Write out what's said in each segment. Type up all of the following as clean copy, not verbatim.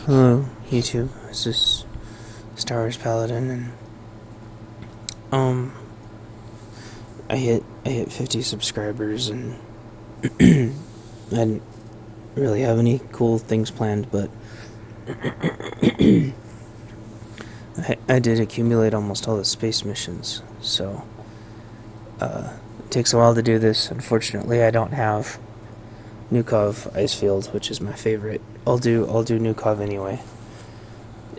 Hello, YouTube. This is StarPaladin, and I hit 50 subscribers, and I didn't really have any cool things planned, but I did accumulate almost all the space missions. So it takes a while to do this. Unfortunately, I don't have Nukov Icefield, which is my favorite. I'll do Nukov anyway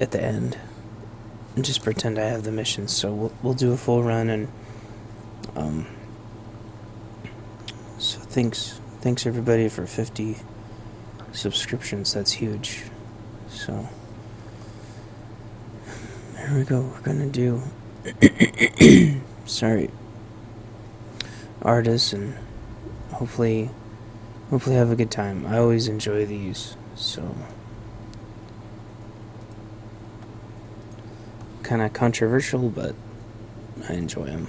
at the end, and just pretend I have the missions. So we'll do a full run, and so thanks everybody for 50 subscriptions. That's huge. So here we go. We're gonna do sorry, artists, and hopefully have a good time. I always enjoy these, so kind of controversial, but I enjoy them.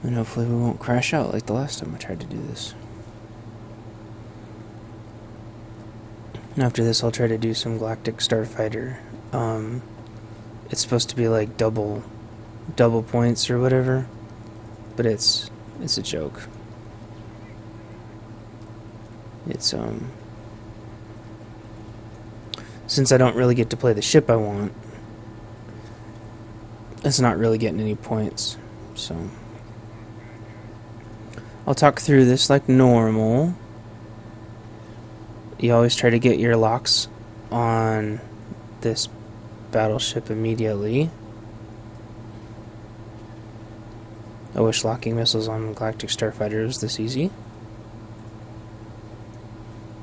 And hopefully we won't crash out like the last time I tried to do this. And after this, I'll try to do some Galactic Starfighter. It's supposed to be like double points or whatever, but it's a joke. It's since I don't really get to play the ship I want, it's not really getting any points. So I'll talk through this like normal. You always try to get your locks on this battleship immediately. I wish locking missiles on Galactic Starfighter was this easy.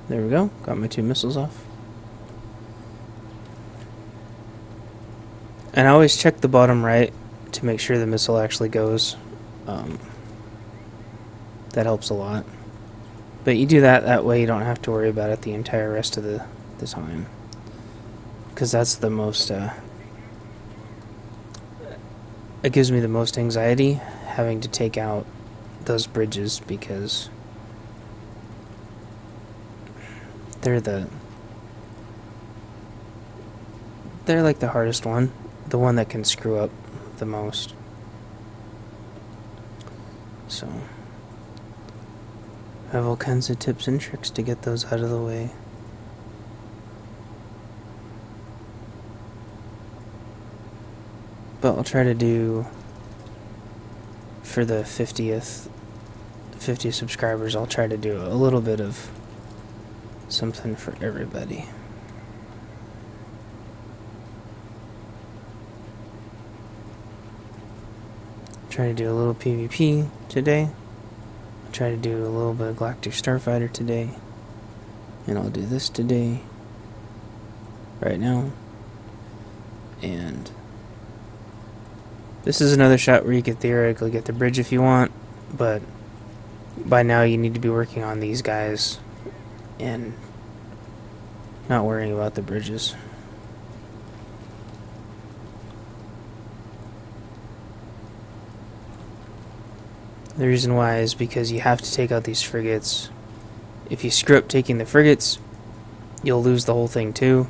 There we go. Got my 2 missiles off. And I always check the bottom right to make sure the missile actually goes. That helps a lot. But you do that way you don't have to worry about it the entire rest of the time. Because that's the most... it gives me the most anxiety, having to take out those bridges, because they're like the hardest one, the one that can screw up the most. So I have all kinds of tips and tricks to get those out of the way. But I'll try to do, for the 50 subscribers, I'll try to do a little bit of something for everybody. Try to do a little PvP today. I'll try to do a little bit of Galactic Starfighter today. And I'll do this today, right now. And this is another shot where you could theoretically get the bridge if you want, but by now you need to be working on these guys and not worrying about the bridges. The reason why is because you have to take out these frigates. If you screw up taking the frigates, you'll lose the whole thing too.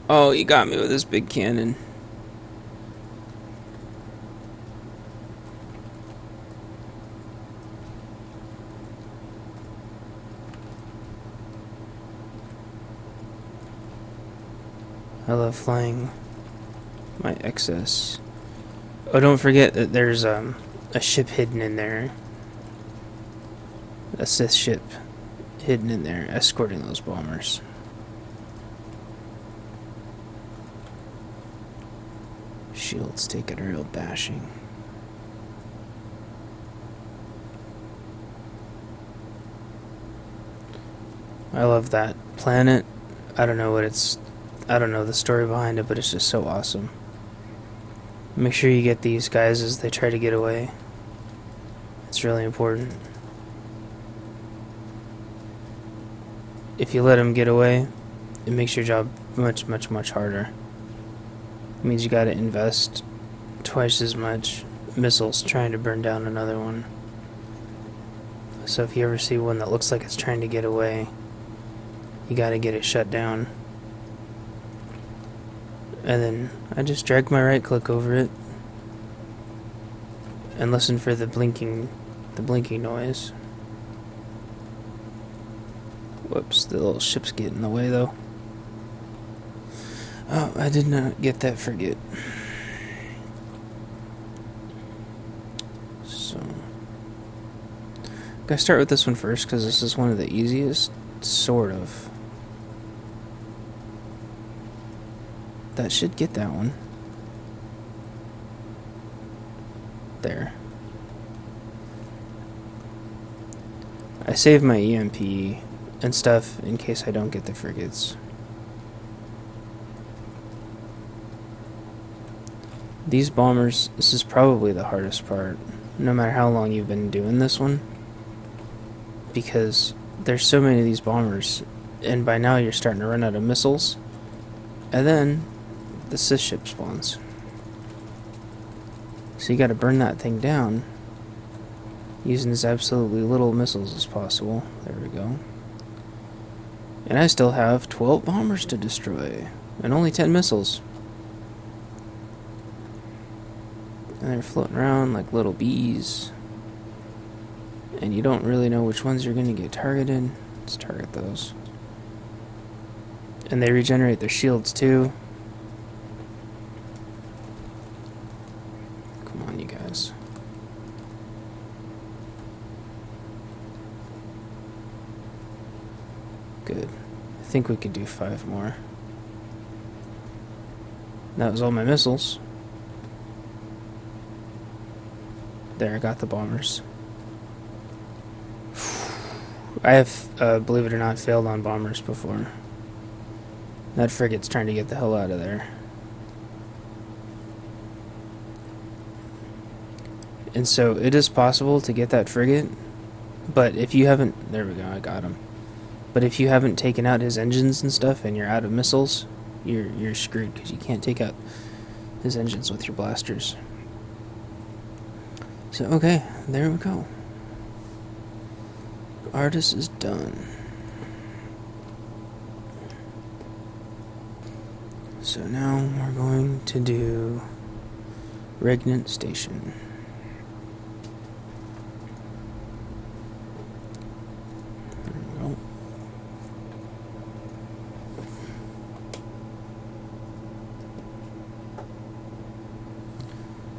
Oh, you got me with this big cannon. I love flying my XS. Oh, don't forget that there's a ship hidden in there. A Sith ship hidden in there, escorting those bombers. Shields taking a real bashing. I love that planet. I don't know the story behind it, but it's just so awesome. Make sure you get these guys as they try to get away. It's really important. If you let them get away, it makes your job much harder. It means you gotta invest twice as much missiles trying to burn down another one. So if you ever see one that looks like it's trying to get away, you gotta get it shut down. And then I just drag my right click over it and listen for the blinking noise. Whoops, the little ships get in the way though. Oh, I did not get that frigate. So, gotta start with this one first because this is one of the easiest, sort of. That should get that one. There. I save my EMP and stuff in case I don't get the frigates. These bombers, this is probably the hardest part, no matter how long you've been doing this one, because there's so many of these bombers, and by now you're starting to run out of missiles, and then the Sith ship spawns. So you gotta burn that thing down using as absolutely little missiles as possible. There we go. And I still have 12 bombers to destroy, and only 10 missiles. And they're floating around like little bees. And you don't really know which ones you're going to get targeted. Let's target those. And they regenerate their shields too. Come on, you guys. Good. I think we could do 5 more. That was all my missiles. There, I got the bombers. I have, believe it or not, failed on bombers before. That frigate's trying to get the hell out of there. And so it is possible to get that frigate, but if you haven't... There we go, I got him. But if you haven't taken out his engines and stuff and you're out of missiles, you're screwed because you can't take out his engines with your blasters. So, okay, there we go. Artist is done. So now we're going to do Regnant Station. There we go.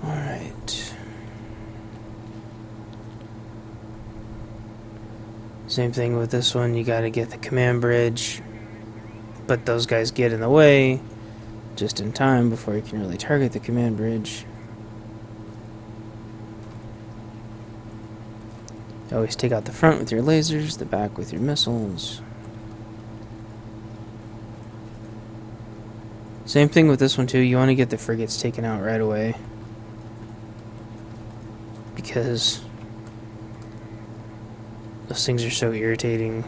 Alright. Same thing with this one, you gotta get the command bridge, but those guys get in the way just in time before you can really target the command bridge. Always take out the front with your lasers, the back with your missiles. Same thing with this one too, you want to get the frigates taken out right away, because those things are so irritating.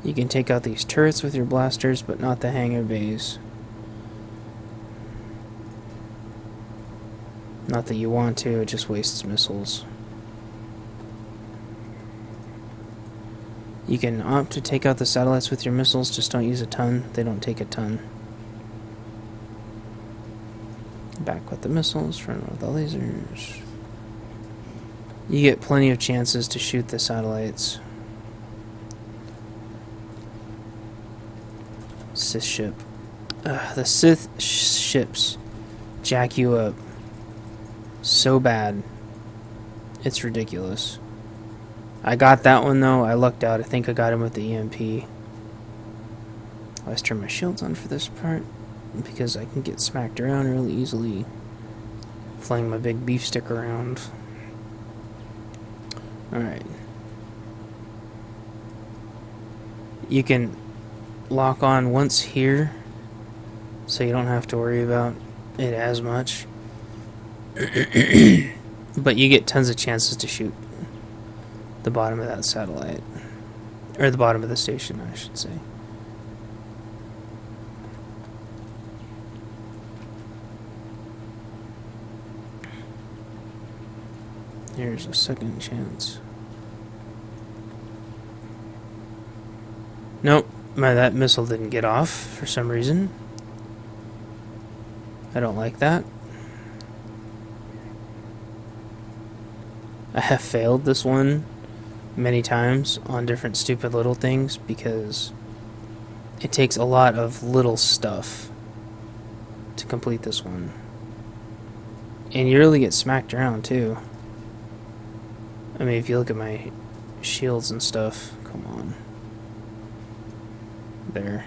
You can take out these turrets with your blasters, but not the hangar bays. Not that you want to, it just wastes missiles. You can opt to take out the satellites with your missiles, just don't use a ton. They don't take a ton. Back with the missiles, front with the lasers. You get plenty of chances to shoot the satellites. Sith ship. The Sith ships jack you up so bad. It's ridiculous. I got that one though. I lucked out. I think I got him with the EMP. Let's turn my shields on for this part because I can get smacked around really easily. Flying my big beef stick around. Alright. You can lock on once here, so you don't have to worry about it as much. But you get tons of chances to shoot the bottom of that satellite. Or the bottom of the station, I should say. Here's a second chance. Nope, that missile didn't get off for some reason. I don't like that. I have failed this one many times on different stupid little things because it takes a lot of little stuff to complete this one. And you really get smacked around too. I mean, if you look at my shields and stuff, come on. There.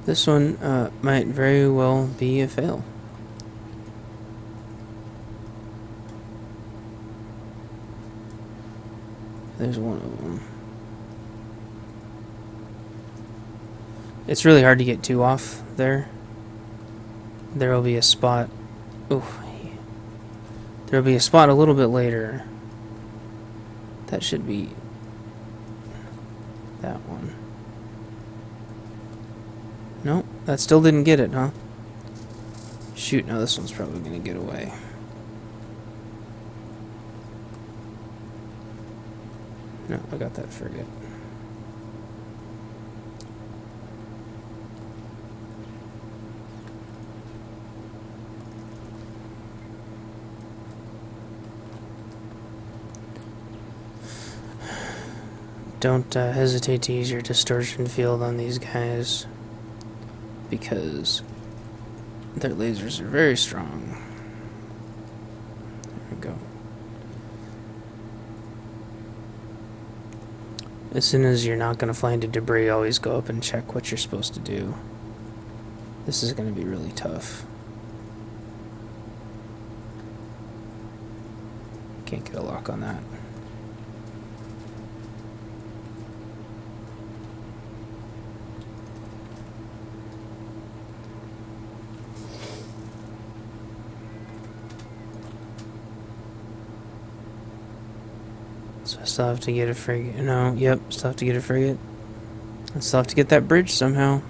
This one might very well be a fail. There's one of them. It's really hard to get two off there. There will be a spot. Ooh. There will be a spot a little bit later. That should be that one. Nope, that still didn't get it, huh? Shoot, now this one's probably gonna get away. No, I got that frigate. Don't hesitate to use your distortion field on these guys, because their lasers are very strong. There we go. As soon as you're not going to fly into debris, always go up and check what you're supposed to do. This is going to be really tough. Can't get a lock on that. So I still have to get a frigate. No, yep, still have to get a frigate. I still have to get that bridge somehow.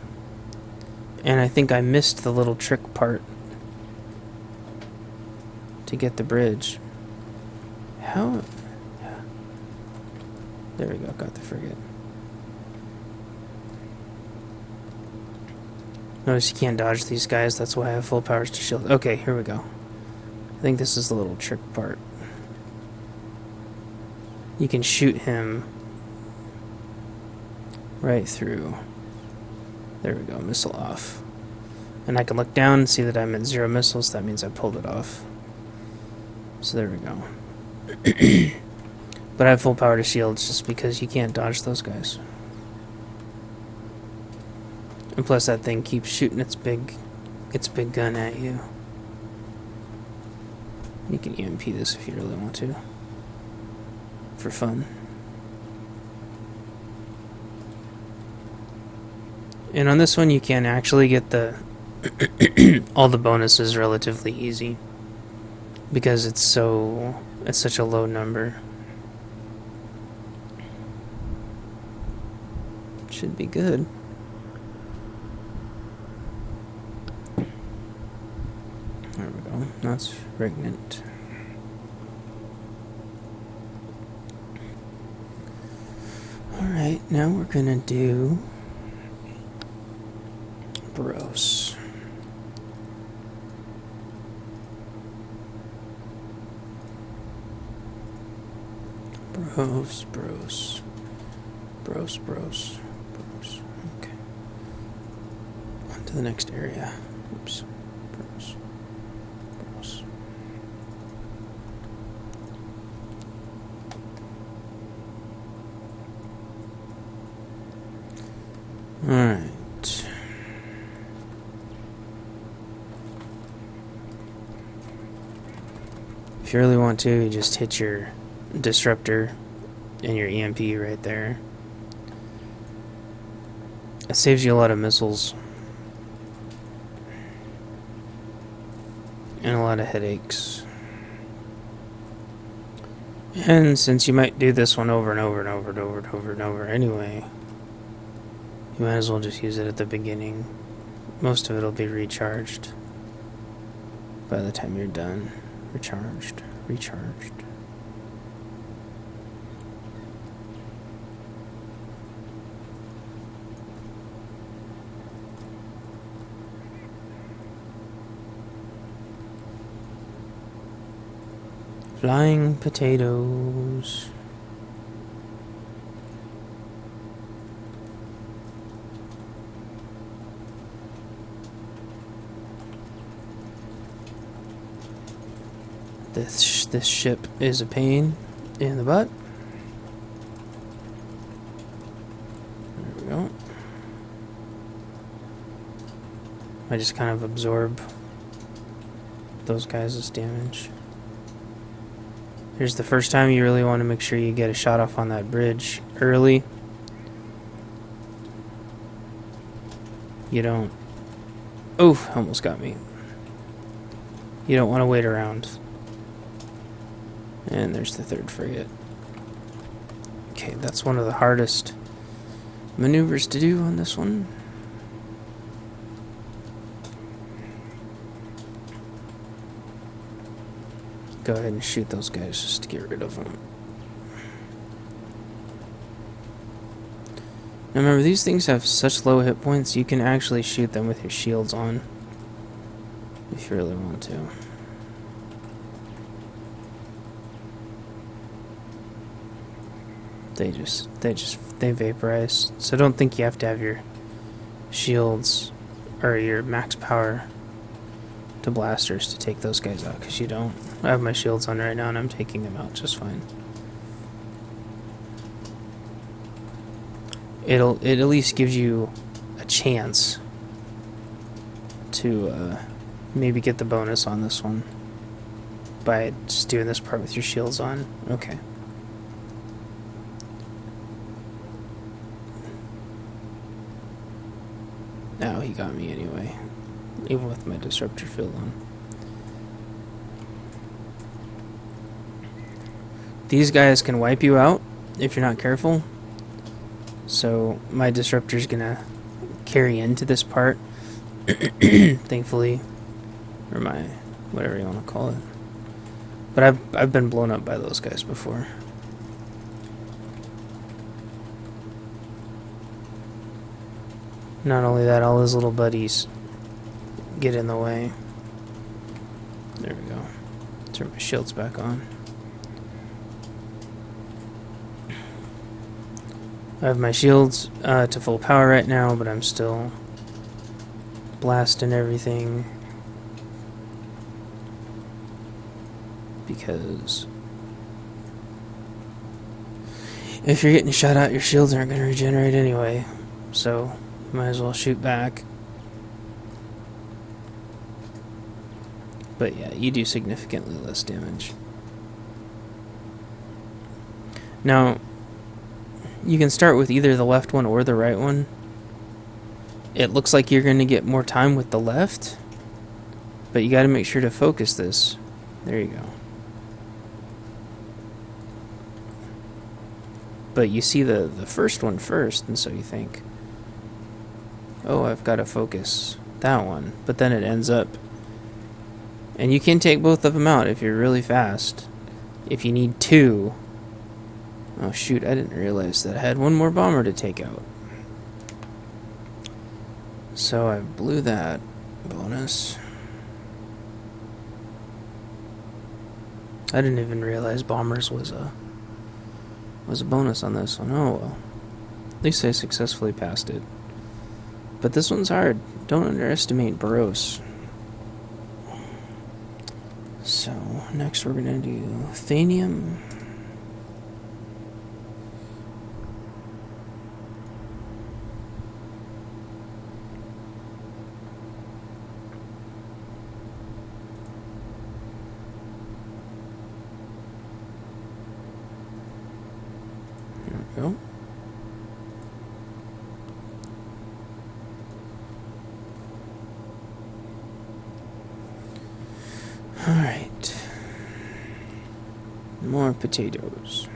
And I think I missed the little trick part to get the bridge. How? Yeah. There we go, got the frigate. Notice you can't dodge these guys, that's why I have full powers to shield. Okay, here we go. I think this is the little trick part. You can shoot him right through. There we go, missile off. And I can look down and see that I'm at 0 missiles. That means I pulled it off. So there we go. But I have full power to shields just because you can't dodge those guys. And plus that thing keeps shooting its big gun at you. You can EMP this if you really want to. For fun. And on this one you can actually get the all the bonuses relatively easy because it's such a low number. Should be good. There we go. That's pregnant. Alright, now we're gonna do Bros. Bros. Okay. On to the next area. Oops. Bros. Alright. If you really want to, you just hit your disruptor and your EMP right there. It saves you a lot of missiles. and a lot of headaches. And since you might do this one over and over and over and over and over and over anyway, you might as well just use it at the beginning. Most of it will be recharged by the time you're done. Recharged. Flying potatoes. This ship is a pain in the butt. There we go. I just kind of absorb those guys' damage. Here's the first time you really want to make sure you get a shot off on that bridge early. You don't... Oh, almost got me. You don't want to wait around. And there's the third frigate. Okay, that's one of the hardest maneuvers to do on this one. Go ahead and shoot those guys just to get rid of them. Now remember, these things have such low hit points, you can actually shoot them with your shields on if you really want to. They vaporize. So don't think you have to have your shields or your max power to blasters to take those guys out, because you don't. I have my shields on right now and I'm taking them out just fine. It at least gives you a chance to maybe get the bonus on this one by just doing this part with your shields on. Okay. Now he got me anyway, even with my disruptor field on. These guys can wipe you out if you're not careful. So my disruptor's gonna carry into this part, thankfully, or my whatever you want to call it. But I've been blown up by those guys before. Not only that, all his little buddies get in the way. There we go. Turn my shields back on. I have my shields to full power right now, but I'm still blasting everything because if you're getting shot out, your shields aren't going to regenerate anyway, so might as well shoot back. But yeah, you do significantly less damage. Now, you can start with either the left one or the right one. It looks like you're going to get more time with the left, but you got to make sure to focus this. There you go. But you see the first one first, and so you think, oh, I've got to focus that one. But then it ends up, and you can take both of them out if you're really fast. If you need two. Oh shoot, I didn't realize that I had one more bomber to take out. So I blew that bonus. I didn't even realize bombers was a bonus on this one. Oh well. At least I successfully passed it. But this one's hard. Don't underestimate Boros. So next we're gonna do Thanium. Go. more potatoes.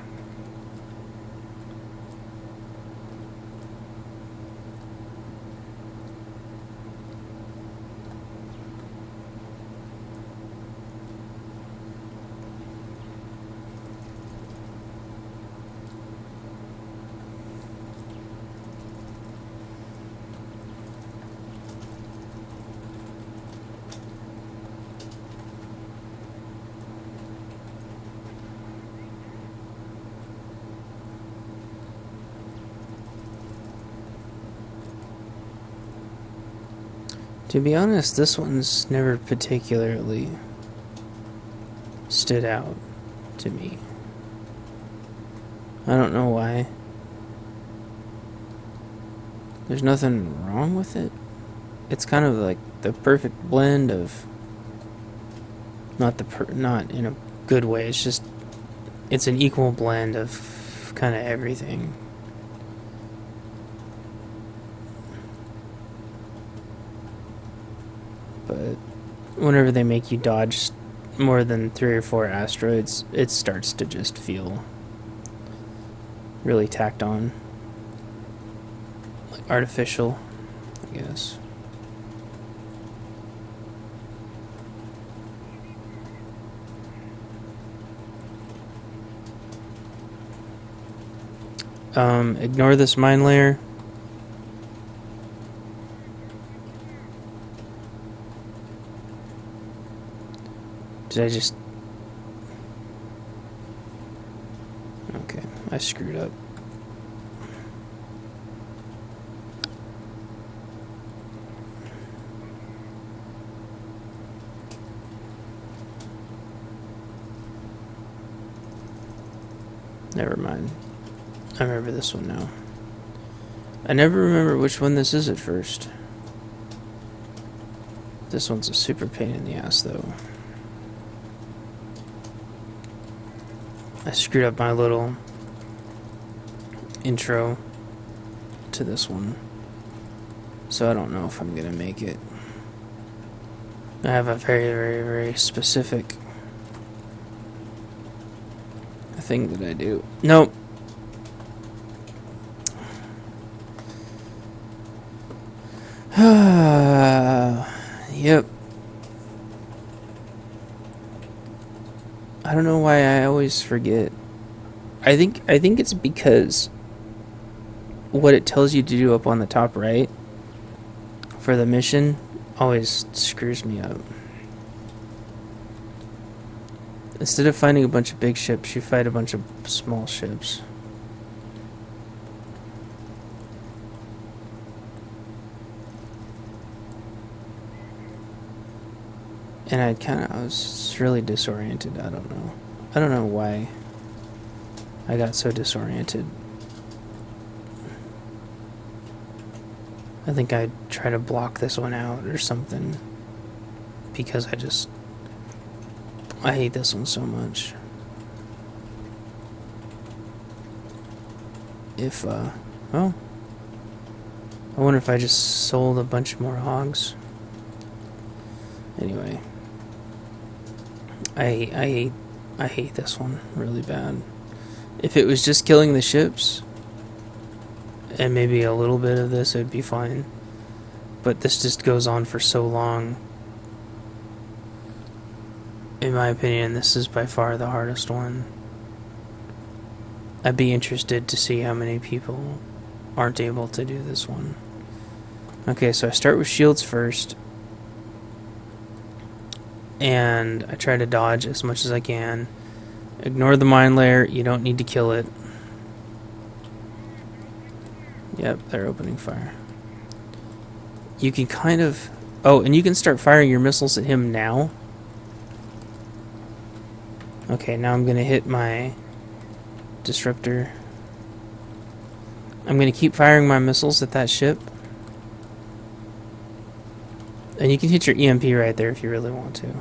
To be honest, this one's never particularly stood out to me. I don't know why. There's nothing wrong with it. It's kind of like the perfect blend of not in a good way. It's just it's an equal blend of kind of everything. But whenever they make you dodge more than 3 or 4 asteroids, it starts to just feel really tacked on. Like artificial, I guess. Ignore this mine layer. Did I just... Okay, I screwed up. Never mind. I remember this one now. I never remember which one this is at first. This one's a super pain in the ass, though. I screwed up my little intro to this one, so I don't know if I'm gonna make it. I have a very, very, very specific thing that I do. Nope. Yep. I don't know why I always forget. I think it's because what it tells you to do up on the top right for the mission always screws me up. Instead of finding a bunch of big ships, you fight a bunch of small ships. And I was really disoriented. I don't know why I got so disoriented. I think I'd try to block this one out or something, because I hate this one so much. Well, I wonder if I just sold a bunch more hogs. Anyway, I hate this one really bad. If it was just killing the ships, and maybe a little bit of this, it'd be fine. But this just goes on for so long. In my opinion, this is by far the hardest one. I'd be interested to see how many people aren't able to do this one. Okay, so I start with shields first. And I try to dodge as much as I can. Ignore the mine layer. You don't need to kill it. Yep, they're opening fire. You can kind of... Oh, and you can start firing your missiles at him now. Okay, now I'm going to hit my disruptor. I'm going to keep firing my missiles at that ship. And you can hit your EMP right there if you really want to.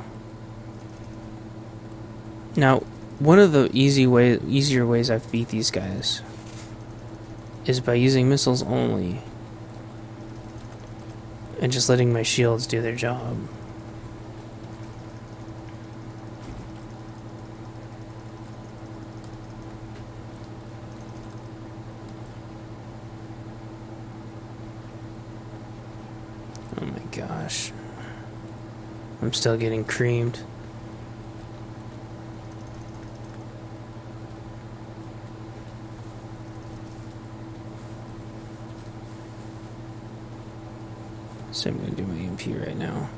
Now, one of the easier ways I've beat these guys is by using missiles only and just letting my shields do their job. Oh my gosh. I'm still getting creamed. So I'm going to do my EMP right now.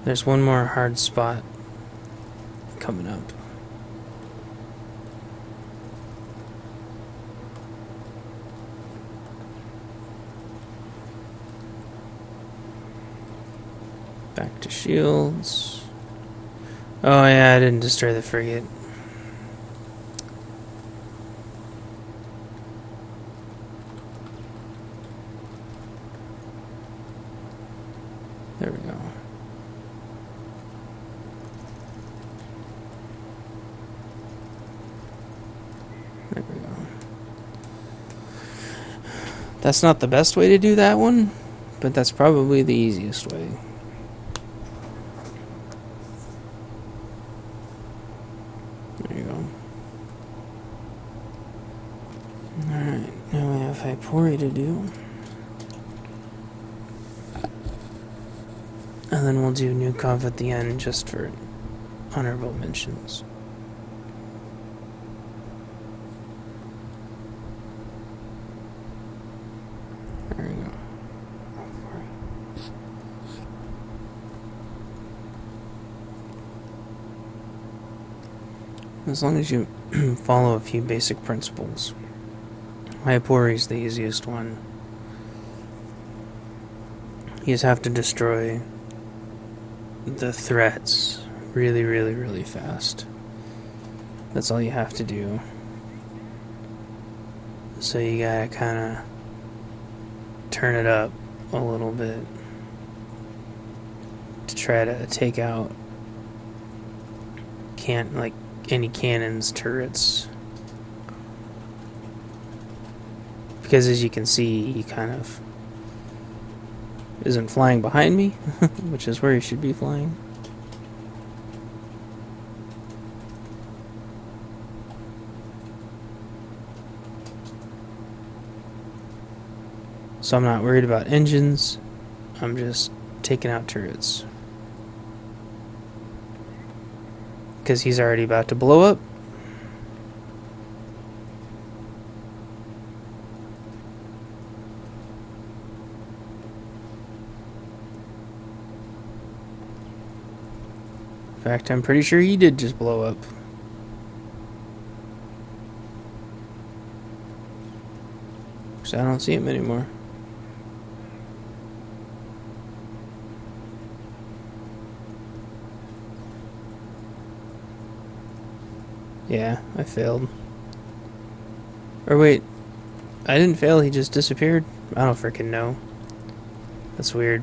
There's one more hard spot coming up. Back to shields. Oh yeah, I didn't destroy the frigate. There we go. There we go. That's not the best way to do that one, but that's probably the easiest way. There you go. Alright, now we have Hypori to do. And then we'll do Nukov at the end just for honorable mentions. There we go. As long as you follow a few basic principles. Hypori is the easiest one. You just have to destroy the threats really, really, really fast. That's all you have to do. So you gotta kinda turn it up a little bit to try to take out any cannons, turrets. Because as you can see, he kind of isn't flying behind me, which is where he should be flying. So I'm not worried about engines, I'm just taking out turrets. Because he's already about to blow up. In fact, I'm pretty sure he did just blow up. Because I don't see him anymore. Yeah, I failed. Or wait, I didn't fail, he just disappeared? I don't freaking know. That's weird.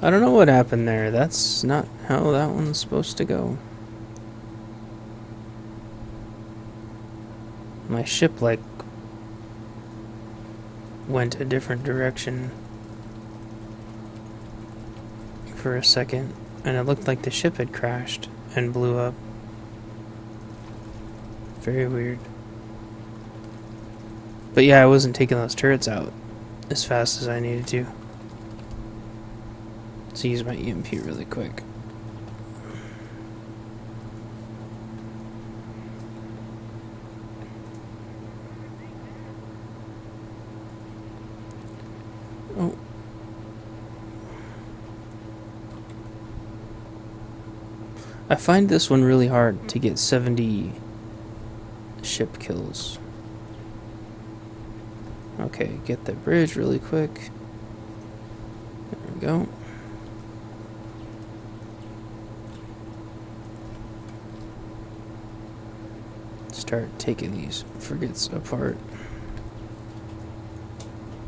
I don't know what happened there. That's not how that one's supposed to go. My ship, like, went a different direction for a second, and it looked like the ship had crashed and blew up. Very weird. But yeah, I wasn't taking those turrets out as fast as I needed to. Let's use my EMP really quick. Oh. I find this one really hard to get 70 ship kills. Okay, get the bridge really quick. There we go. Start taking these frigates apart.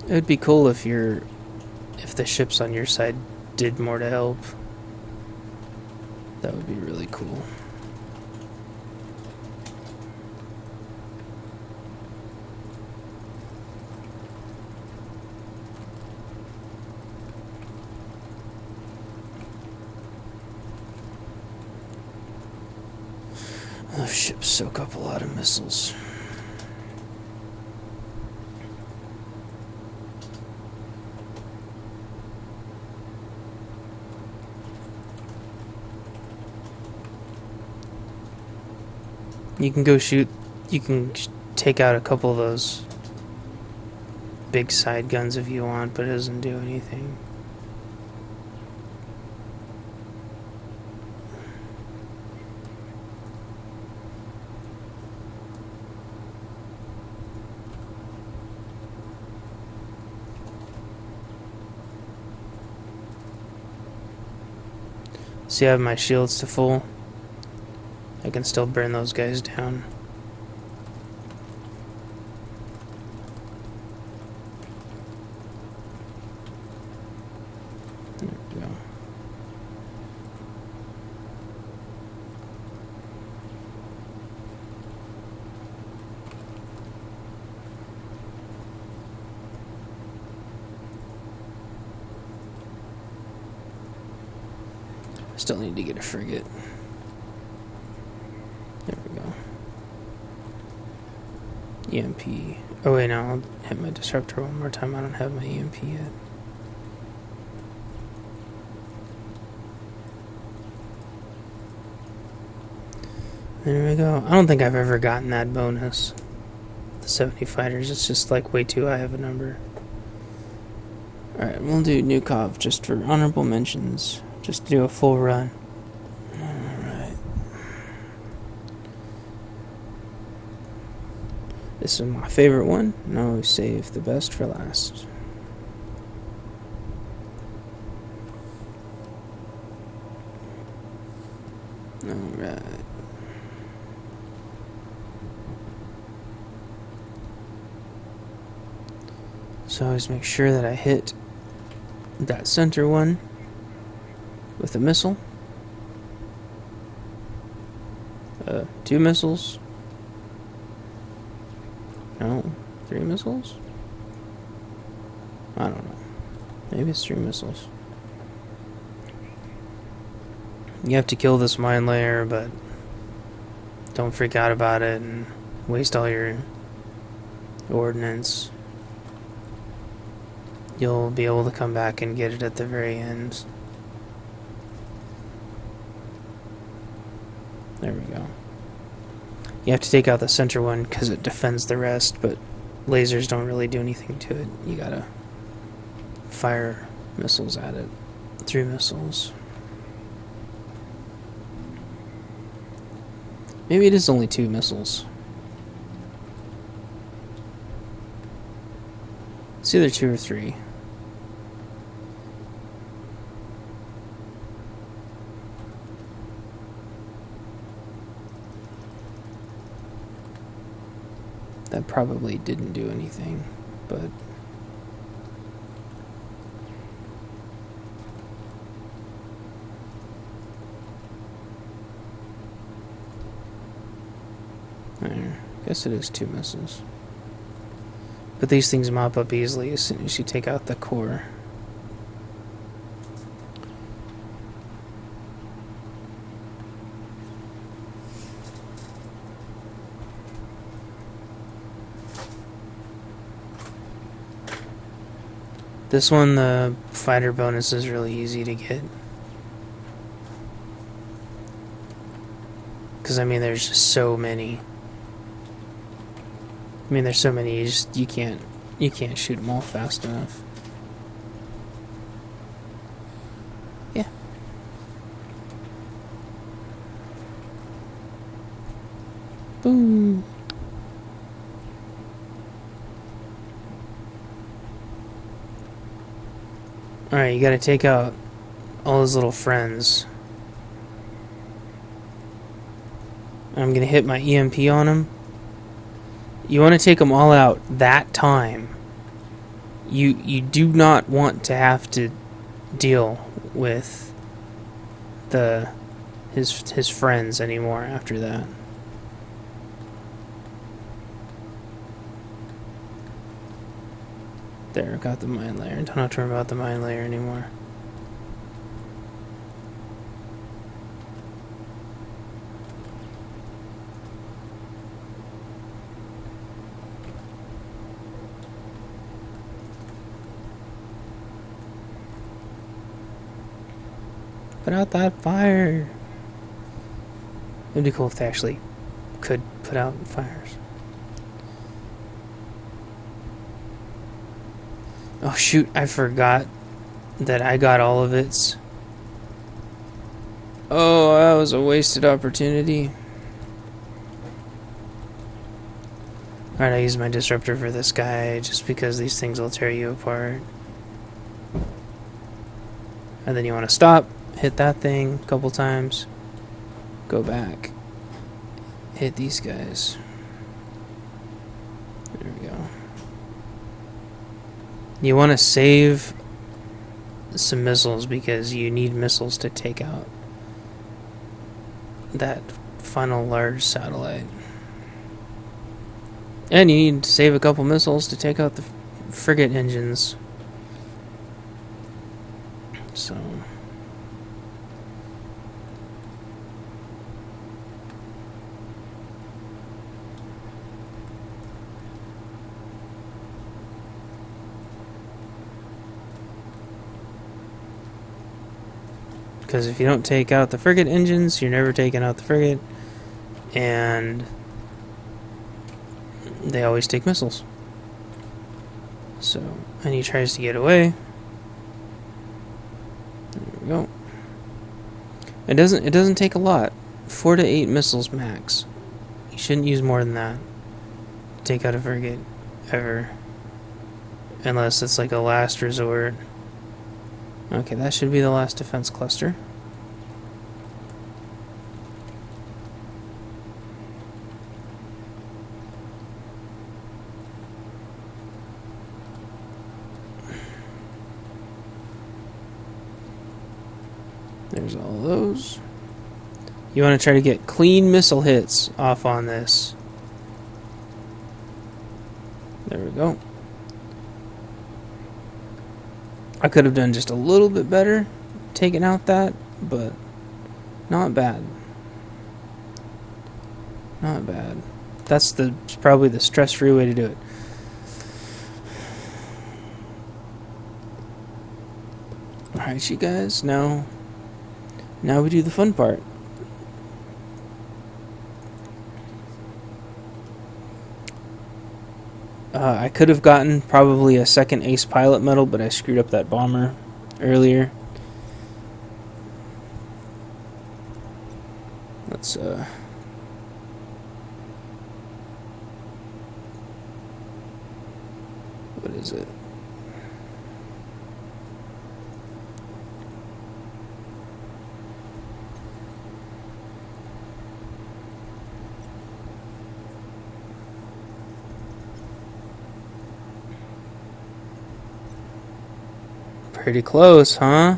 It would be cool if the ships on your side did more to help. That would be really cool. Ships soak up a lot of missiles. You can go shoot. You can take out a couple of those big side guns if you want, but it doesn't do anything. See, I have my shields to full. I can still burn those guys down. There we go. Still need to get a frigate. There we go. EMP. Oh wait, no, I'll hit my disruptor one more time. I don't have my EMP yet. There we go. I don't think I've ever gotten that bonus. The 70 fighters, it's just like way too high of a number. Alright, we'll do Nukov just for honorable mentions. Just to do a full run. Alright. This is my favorite one, and I always save the best for last. Alright. So I always make sure that I hit that center one with a missile. 2 missiles. No, 3 missiles? I don't know. Maybe it's 3 missiles. You have to kill this mine layer, but don't freak out about it and waste all your ordnance. You'll be able to come back and get it at the very end. There we go. You have to take out the center one because it defends the rest, but lasers don't really do anything to it. You gotta fire missiles at it. 3 missiles. Maybe it is only 2 missiles. It's either 2 or 3. That probably didn't do anything, but I guess it is 2 missiles. But these things mop up easily as soon as you take out the core. This one, the fighter bonus is really easy to get. Because, I mean, there's just so many. I mean, there's so many, you can't shoot them all fast enough. Yeah. Boom. Alright, you gotta take out all his little friends. I'm gonna hit my EMP on him. You want to take them all out that time. You do not want to have to deal with his friends anymore after that. There, got the mine layer. Don't have to worry about the mine layer anymore. Put out that fire. It'd be cool if they actually could put out fires. Oh shoot, I forgot that I got all of its. Oh, that was a wasted opportunity. Alright, I use my disruptor for this guy just because these things will tear you apart. And then you want to stop, hit that thing a couple times, go back, hit these guys. There we go. You want to save some missiles because you need missiles to take out that final large satellite. And you need to save a couple missiles to take out the frigate engines. So... because if you don't take out the frigate engines, you're never taking out the frigate, and they always take missiles. So, and he tries to get away. There we go. It doesn't take a lot. 4 to 8 missiles max. You shouldn't use more than that to take out a frigate ever, unless it's like a last resort. Okay, that should be the last defense cluster. There's all those. You want to try to get clean missile hits off on this. There we go. I could have done just a little bit better taking out that, but not bad. Not bad. That's probably the stress-free way to do it. Alright, you guys, now we do the fun part. I could have gotten probably a second ace pilot medal, but I screwed up that bomber earlier. Let's what is it? Pretty close, huh?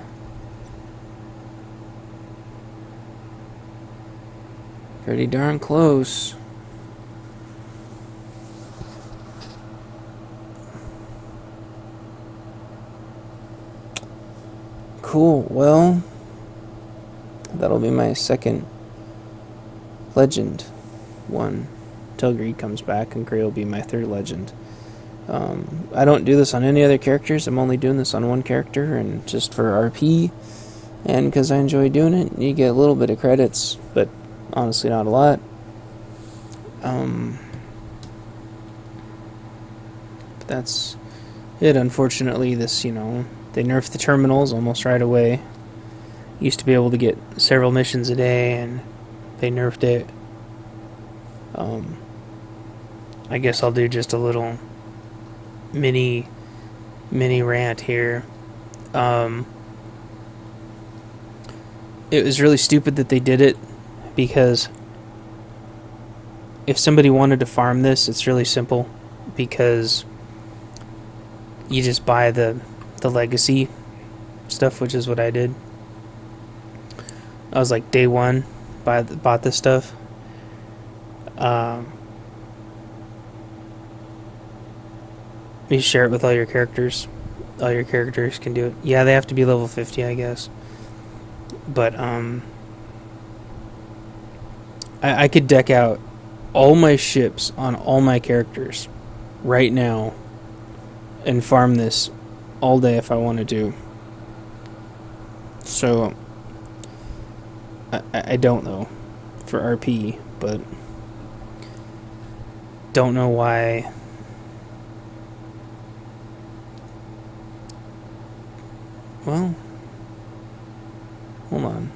Pretty darn close. Cool, well, that'll be my second legend one till Greed comes back, and Gray will be my third legend. I don't do this on any other characters. I'm only doing this on one character, and just for RP, and because I enjoy doing it. You get a little bit of credits, but honestly not a lot. But that's it. Unfortunately, this, they nerfed the terminals almost right away. Used to be able to get several missions a day, and they nerfed it. I guess I'll do just a little mini rant here. It was really stupid that they did it, because if somebody wanted to farm this, it's really simple, because you just buy the legacy stuff, which is what I did. I was like day one, bought this stuff. You share it with all your characters. All your characters can do it. Yeah, they have to be level 50, I guess. But I could deck out all my ships on all my characters right now and farm this all day if I wanted to. So I don't though, for RP, but don't know why. Well, hold on.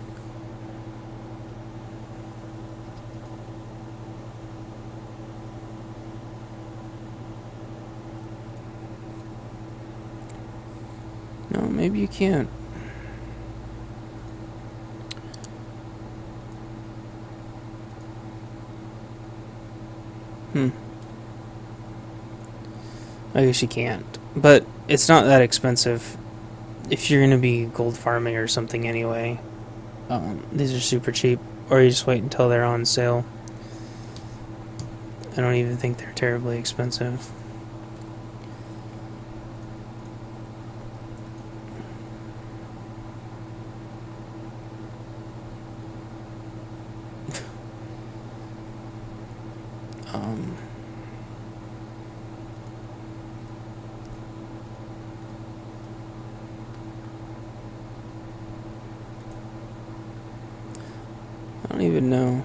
No, maybe you can't. I guess you can't. But it's not that expensive if you're going to be gold farming or something anyway. These are super cheap. Or you just wait until they're on sale. I don't even think they're terribly expensive. I don't even know.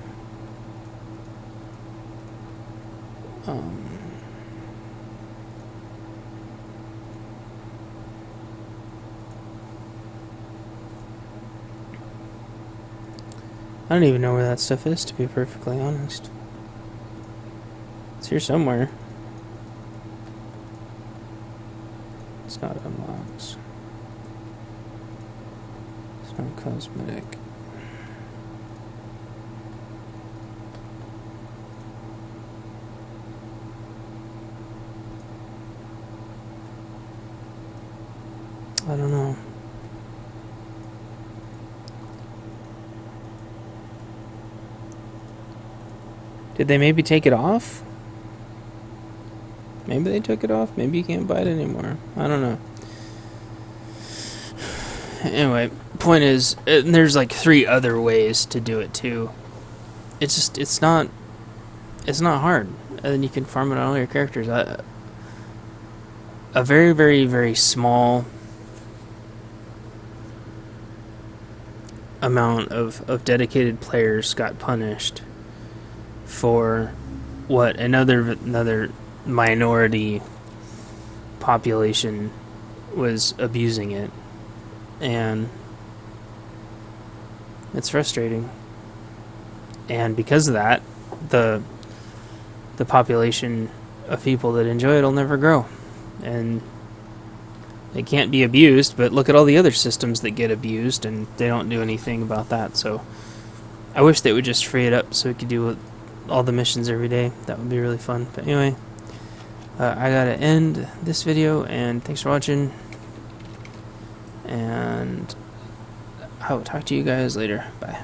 I don't even know where that stuff is, to be perfectly honest. It's here somewhere. It's not unlocks. It's not cosmetic. I don't know. Did they maybe take it off? Maybe they took it off. Maybe you can't buy it anymore. I don't know. Anyway, point is, there's like 3 other ways to do it too. It's not hard. And then you can farm it on all your characters. A very, very, very small amount of dedicated players got punished for what another minority population was abusing it, and it's frustrating. And because of that, the population of people that enjoy it will never grow, and they can't be abused. But look at all the other systems that get abused, and they don't do anything about that. So I wish they would just free it up so we could do all the missions every day. That would be really fun. But anyway, I gotta end this video, and thanks for watching, and I will talk to you guys later. Bye.